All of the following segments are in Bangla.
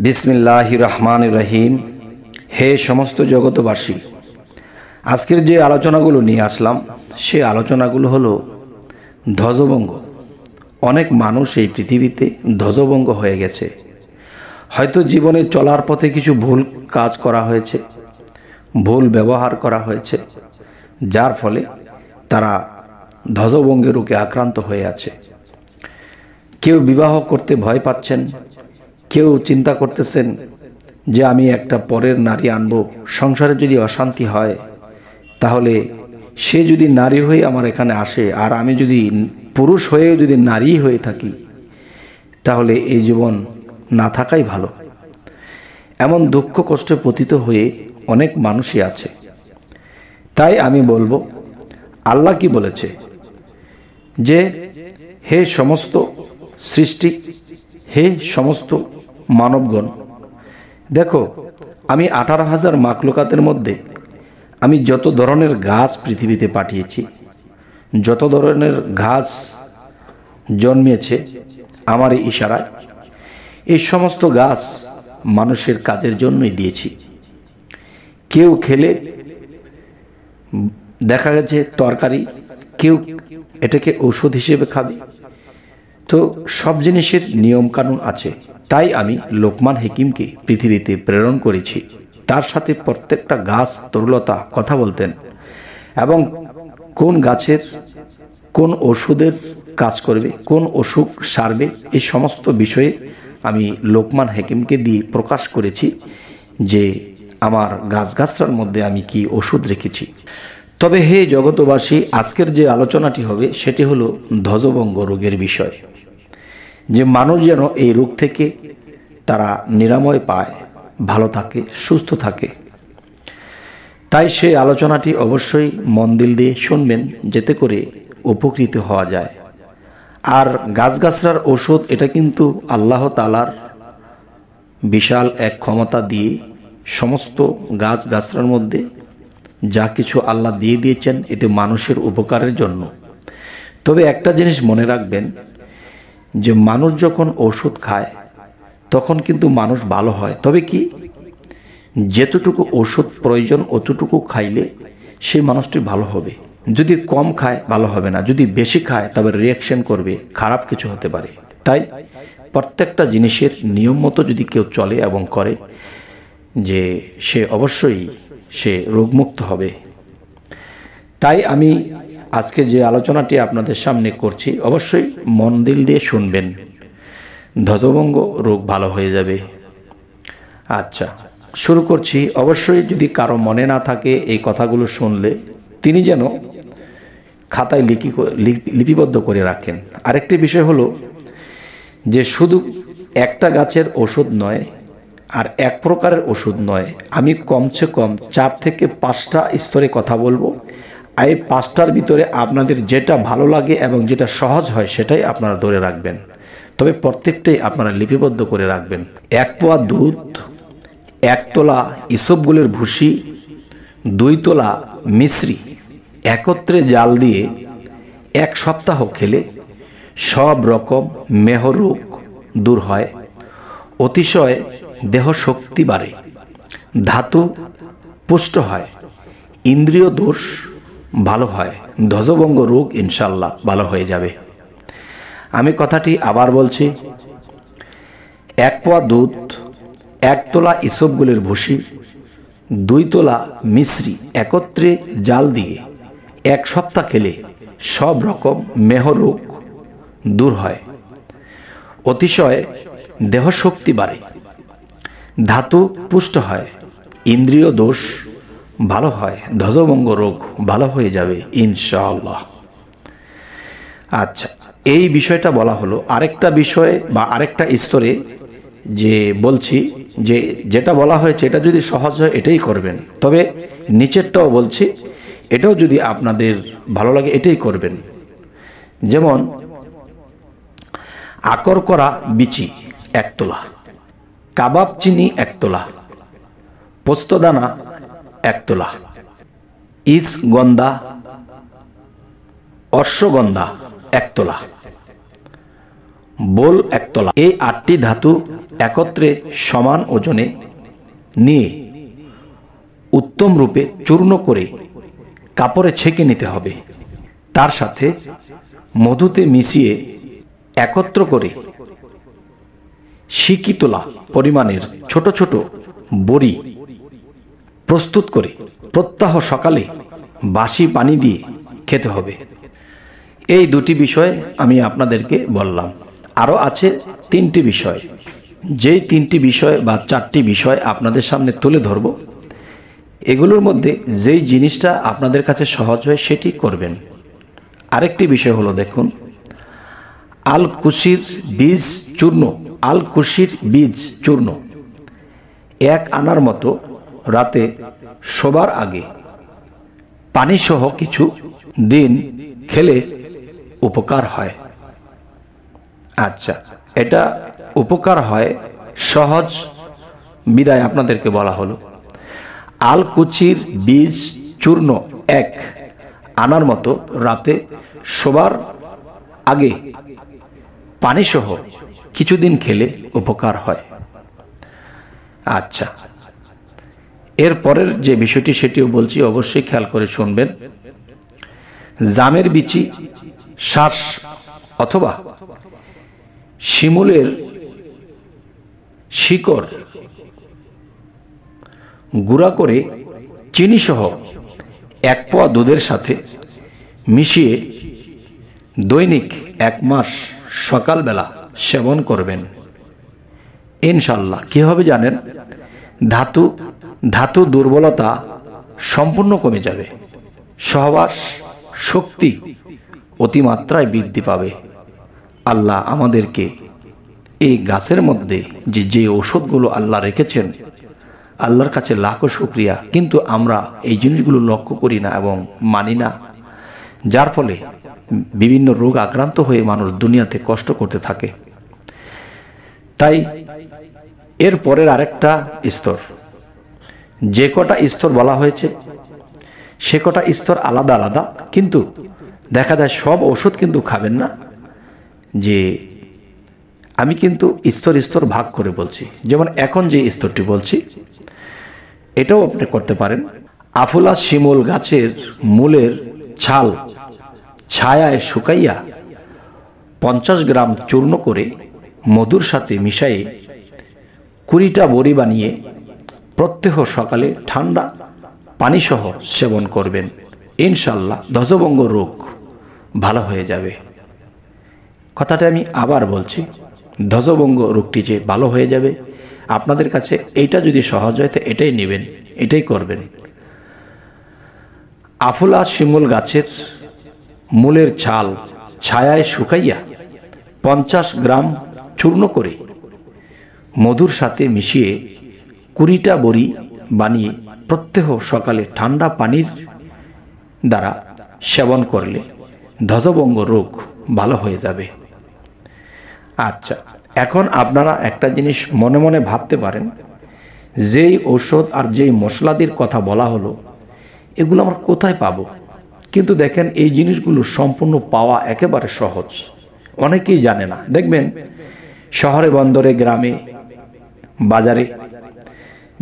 বিসমিল্লাহির রহমানির রহিম। হে সমস্ত জগতবাসী, আজকের যে আলোচনাগুলো নিয়ে আসলাম সে আলোচনাগুলো হলো ধ্বজভঙ্গ। অনেক মানুষ এই পৃথিবীতে ধ্বজভঙ্গ হয়ে গেছে। হয়তো জীবনে চলার পথে কিছু ভুল কাজ করা হয়েছে, ভুল ব্যবহার করা হয়েছে, যার ফলে তারা ধ্বজভঙ্গের রোগে আক্রান্ত হয়ে আছে। কেউ বিবাহ করতে ভয় পাচ্ছেন, কেউ চিন্তা করতেছেন যে আমি একটা পরের নারী আনব, সংসারে যদি অশান্তি হয় তাহলে সে যদি নারী হয়ে আমার এখানে আসে আর আমি যদি পুরুষ হয়ে যদি নারী হয়ে থাকি তাহলে এই জীবন না থাকাই ভালো। এমন দুঃখ কষ্টে পতিত হয়ে অনেক মানুষই আছে। তাই আমি বলবো, আল্লাহ কি বলেছে যে হে সমস্ত সৃষ্টি, হে সমস্ত মানবগণ, দেখো আমি 18,000 মাখলুকাতের মধ্যে আমি যত ধরনের গাছ পৃথিবীতে পাঠিয়েছি, যত ধরনের ঘাস জন্মেছে আমার এই ইশারায়, এই সমস্ত গাছ মানুষের কাজের জন্যই দিয়েছি। কেউ খেলে দেখা গেছে তরকারি, কেউ এটাকে ঔষধ হিসেবে খাবে। তো সব জিনিসের নিয়ম কানুন আছে। তাই আমি লোকমান হাকিমকে পৃথিবীতে প্রেরণ করেছি। তার সাথে প্রত্যেকটা গাছ তরুলতা কথা বলতেন এবং কোন গাছের কোন ওষুধের কাজ করবে, কোন অসুখ সারবে, এই সমস্ত বিষয়ে আমি লোকমান হাকিমকে দিয়ে প্রকাশ করেছি যে আমার গাছগাছরার মধ্যে আমি কি ওষুধ রেখেছি। তবে হে জগতবাসী, আজকের যে আলোচনাটি হবে সেটি হলো ধ্বজভঙ্গ রোগের বিষয়, যে মানুষ যেন এই রোগ থেকে তারা নিরাময় পায়, ভালো থাকে, সুস্থ থাকে। তাই সেই আলোচনাটি অবশ্যই মন দিল দিয়ে শুনবেন, যাতে করে উপকৃত হওয়া যায়। আর গাছগাছরার ঔষধ এটা কিন্তু আল্লাহ তাআলার বিশাল এক ক্ষমতা দিয়ে সমস্ত গাছগাছরার মধ্যে যা কিছু আল্লাহ দিয়ে দিয়েছেন এতে মানুষের উপকারের জন্য। তবে একটা জিনিস মনে রাখবেন, যে মানুষ যখন ওষুধ খায় তখন কিন্তু মানুষ ভালো হয়। তবে কি, যেতটুকু ওষুধ প্রয়োজন অতটুকু খাইলে সেই মানুষটি ভালো হবে। যদি কম খায় ভালো হবে না, যদি বেশি খায় তবে রিয়াকশন করবে, খারাপ কিছু হতে পারে। তাই প্রত্যেকটা জিনিসের নিয়ম মতো যদি কেউ চলে এবং করে, যে সে অবশ্যই সে রোগমুক্ত হবে। তাই আমি আজকে যে আলোচনাটি আপনাদের সামনে করছি অবশ্যই মন দিল দিয়ে শুনবেন, ধ্বজভঙ্গ রোগ ভালো হয়ে যাবে। আচ্ছা, শুরু করছি। অবশ্যই যদি কারো মনে না থাকে এই কথাগুলো শুনলে, তিনি যেন খাতায় লিপিবদ্ধ করে রাখেন। আরেকটি বিষয় হলো যে শুধু একটা গাছের ওষুধ নয় আর এক প্রকারের ওষুধ নয়, আমি কমসে কম 4 থেকে 5টা স্তরে কথা বলবো। এই 5টার ভিতরে আপনাদের যেটা ভালো লাগে এবং যেটা সহজ হয় সেটাই আপনারা ধরে রাখবেন। তবে প্রত্যেকটাই আপনারা লিপিবদ্ধ করে রাখবেন। 1 পোয়া দুধ, 1 তোলা ইসবগুলের ভুসি, 2 তোলা মিশ্রি একত্রে জাল দিয়ে 1 সপ্তাহ খেলে সব রকম মেহরোগ দূর হয়, অতিশয় দেহ শক্তি বাড়ে, ধাতু পুষ্ট হয়, ইন্দ্রিয় দোষ ভালো হয়, ধ্বজভঙ্গ রোগ ইনশাল্লাহ ভালো হয়ে যাবে। আমি কথাটি আবার বলছি। 1 পোয়া দুধ, 1 তোলা ইসবগুলের ভুসি, 2 তোলা মিশ্রি একত্রে জাল দিয়ে 1 সপ্তাহ খেলে সব রকম মেহরোগ দূর হয়, অতিশয় দেহ শক্তি বাড়ে, ধাতু পুষ্ট হয়, ইন্দ্রিয় দোষ ভালো হয়, ধ্বজভঙ্গ রোগ ভালো হয়ে যাবে ইনশাআল্লাহ। আচ্ছা, এই বিষয়টা বলা হলো। আরেকটা বিষয় বা আরেকটা স্তরে যে বলছি, যে যেটা বলা হয়েছে এটা যদি সহজ হয় এটাই করবেন। তবে নিচেরটাও বলছি, এটাও যদি আপনাদের ভালো লাগে এটাই করবেন। যেমন আকর করা বিচি 1 তোলা, কাবাব চিনি 1 তোলা, পোস্তদানা 1 তোলা, ইসগন্ধা অশ্বগন্ধা 1 তোলা, বোল একতলা। এই 8টি ধাতু একত্রে সমান ওজনে নিয়ে উত্তম রূপে চূর্ণ করে কাপড়ে ছেঁকে নিতে হবে। তার সাথে মধুতে মিশিয়ে একত্র করে সিকি তোলা পরিমাণের ছোট ছোট বড়ি প্রস্তুত করে প্রত্যহ সকালে বাসি পানি দিয়ে খেতে হবে। এই 2টি বিষয় আমি আপনাদেরকে বললাম। আরও আছে 3টি বিষয়। যেই 3টি বিষয় বা 4টি বিষয় আপনাদের সামনে তুলে ধরব, এগুলোর মধ্যে যেই জিনিসটা আপনাদের কাছে সহজ হয় সেটি করবেন। আরেকটি বিষয় হলো, দেখুন, আলকুশির বীজ চূর্ণ। আলকুশির বীজ চূর্ণ 1 আনার মতো রাতে শোবার আগে পানি সহ কিছু দিন খেলে উপকার হয়। আচ্ছা, এটা উপকার হয় সহজ বিদায় আপনাদেরকে বলা হলো। আলকুচির বীজ চূর্ণ 1 আনার মতো রাতে শোবার আগে পানি সহ কিছুদিন খেলে উপকার হয়। আচ্ছা, এর পরের যে বিষয়টি সেটিও বলছি, অবশ্যই খেয়াল করে শুনবেন। জামের বিচি, শ্বাস অথবা শিমুলের শিকড় গুঁড়া করে চিনি সহ 1 পোয়া দুধের সাথে মিশিয়ে দৈনিক 1 মাস সকালবেলা সেবন করবেন। ইনশাল্লাহ কি হবে জানেন? ধাতু দুর্বলতা সম্পূর্ণ কমে যাবে। সহবাস শক্তি অতিমাত্রায় বৃদ্ধি পাবে। আল্লাহ আমাদেরকে এই গাছের মধ্যে যে ঔষধগুলো আল্লাহ রেখেছেন, আল্লাহর কাছে লাখো শুকরিয়া। কিন্তু আমরা এই জিনিসগুলো লক্ষ্য করি না এবং মানি না, যার ফলে বিভিন্ন রোগ আক্রান্ত হয়ে মানুষ দুনিয়াতে কষ্ট করতে থাকে। তাই এর পরের আরেকটা স্তর, যে কটা স্তর বলা হয়েছে সে কটা স্তর আলাদা আলাদা, কিন্তু দেখা যায় সব ওষুধ কিন্তু খাবেন না। যে আমি কিন্তু স্তর ভাগ করে বলছি। যেমন এখন যে স্তরটি বলছি এটাও আপনি করতে পারেন। আফুলা শিমুল গাছের মূলের ছাল ছায়ায় শুকাইয়া 50 গ্রাম চূর্ণ করে মধুর সাথে মিশাইয়ে 20টা বড়ি বানিয়ে প্রত্যহ সকালে ঠান্ডা পানি সহ সেবন করবেন। ইনশাল্লাহ ধ্বজভঙ্গ রোগ ভালো হয়ে যাবে। কথাটা আমি আবার বলছি, ধ্বজভঙ্গ রোগটি যে ভালো হয়ে যাবে, আপনাদের কাছে এইটা যদি সহজ হয় তো এটাই নেবেন, এটাই করবেন। আফুলা শিমুল গাছের মূলের ছাল ছায়ায় শুকাইয়া 50 গ্রাম চূর্ণ করে মধুর সাথে মিশিয়ে 20টা বড়ি বানিয়ে প্রত্যহ সকালে ঠান্ডা পানির দ্বারা সেবন করলে ধ্বজভঙ্গ রোগ ভালো হয়ে যাবে। আচ্ছা, এখন আপনারা একটা জিনিস মনে মনে ভাবতে পারেন, যেই ঔষধ আর যেই মশলাদির কথা বলা হলো এগুলো আমরা কোথায় পাবো? কিন্তু দেখেন এই জিনিসগুলো সম্পূর্ণ পাওয়া একেবারে সহজ, অনেকেই জানে না। দেখবেন শহরে বন্দরে গ্রামে বাজারে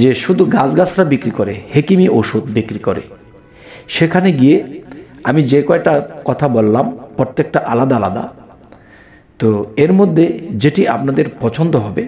যে শুধু গাছগাছরা বিক্রি করে, হেকিমি ওষুধ বিক্রি করে, সেখানে গিয়ে আমি যে কয়টা কথা বললাম প্রত্যেকটা আলাদা আলাদা, তো এর মধ্যে যেটি আপনাদের পছন্দ হবে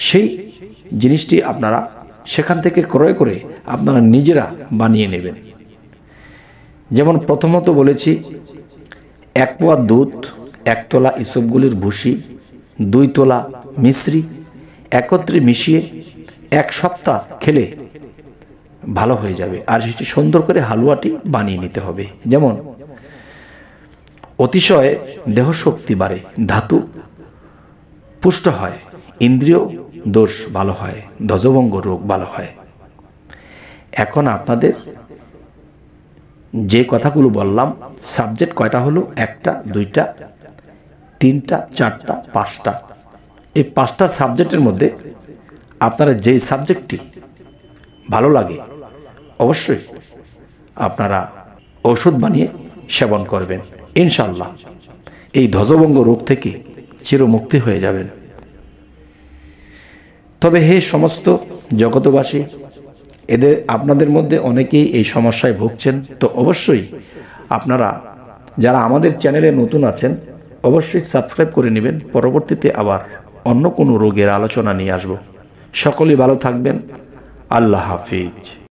সেই জিনিসটি আপনারা সেখান থেকে ক্রয় করে আপনারা নিজেরা বানিয়ে নেবেন। যেমন প্রথমত বলেছি 1 পোয়া দুধ, 1 তোলা ইসবগুলির ভুসি, 2 তোলা মিশ্রি একত্রে মিশিয়ে 1 সপ্তাহ খেলে ভালো হয়ে যাবে। আর সেটি সুন্দর করে হালুয়াটি বানিয়ে নিতে হবে। যেমন অতিশয় দেহ শক্তি বাড়ে, ধাতু পুষ্ট হয়, ইন্দ্রিয় দোষ ভালো হয়, ধ্বজভঙ্গ রোগ ভালো হয়। এখন আপনাদের যে কথাগুলো বললাম সাবজেক্ট কয়টা হলো? 1টা, 2টা, 3টা, 4টা, 5টা। এই 5টা সাবজেক্টের মধ্যে আপনারা যেই সাবজেক্টটি ভালো লাগে অবশ্যই আপনারা ওষুধ বানিয়ে সেবন করবেন। ইনশাল্লাহ এই ধ্বজভঙ্গ রোগ থেকে চিরমুক্তি হয়ে যাবেন। তবে হে সমস্ত জগতবাসী, আপনাদের মধ্যে অনেকেই এই সমস্যায় ভুগছেন। তো অবশ্যই আপনারা যারা আমাদের চ্যানেলে নতুন আছেন অবশ্যই সাবস্ক্রাইব করে নেবেন। পরবর্তীতে আবার অন্য কোনো রোগের আলোচনা নিয়ে আসব। সকলেই ভালো থাকবেন। আল্লাহ হাফিজ।